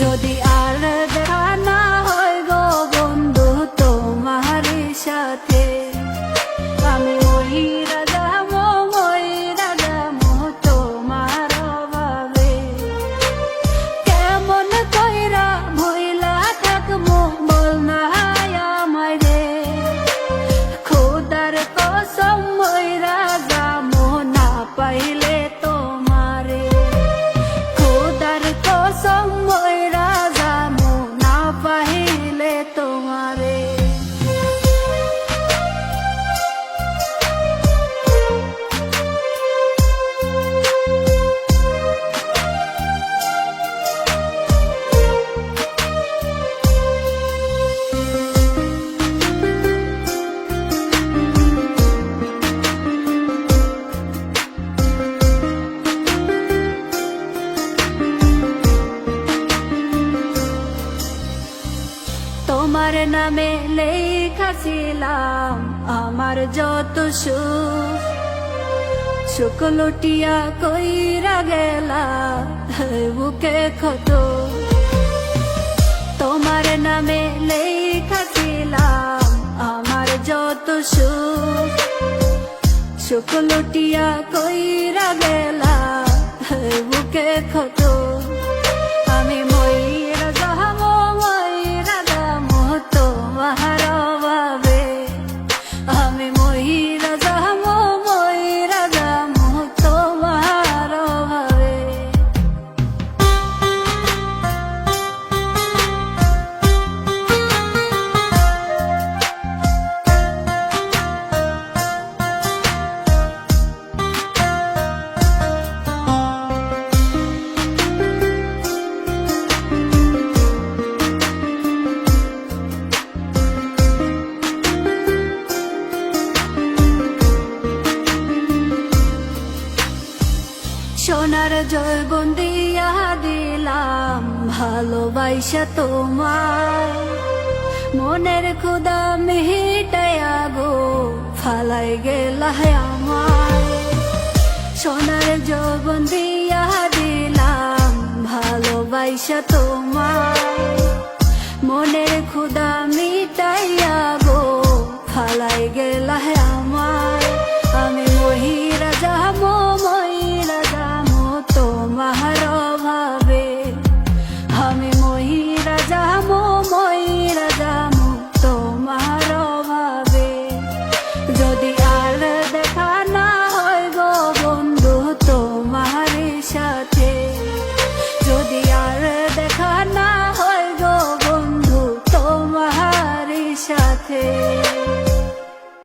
যদি আর দেখা না হয় গো বন্ধু তোমার সাথে, আমি মহিরা যাবো তোমার অভাবে। কেমন কইরা ভইলা থাকবো বল না আমায় রে, খোদার কসম মইরা যাবো না পাইলে তোমারে, খোদার কসম মইরা যাবো না পাইলে তোমারে। তোমার নামে লেখাছিলাম আমার যত সুখ, সুখ লুটিয়া কইরা গেলা বুকে ক্ষত। তোমার নামে লেখাছিলাম আমার যত সুখ, সুখ লুটিয়া কইরা গেলা বুকে ক্ষত। আমি মইরা যাবো তোমার অভাবে, আমি মহিরা যাবো তোমার অভাবে। সোনার জয়বন দিয়া দিলাম ভালোবাসা তোমার, মনের ক্ষুধা মিটাইয়া গো ফালাই গেলা আমার। সোনার জয়বন দিয়া দিলাম ভালোবাসা তোমার, মনের ক্ষুধা মিটাইয়া গো ফালাই গেলা আমার। আমি মহিরা যাবো তোমার অভাবে, আমি মহিরা যাবো তোমার অভাবে। যদি আর দেখা না হয় গো বন্ধু তোমার সাথে, যদি আর দেখা না হয় গো বন্ধু তোমার সাথে।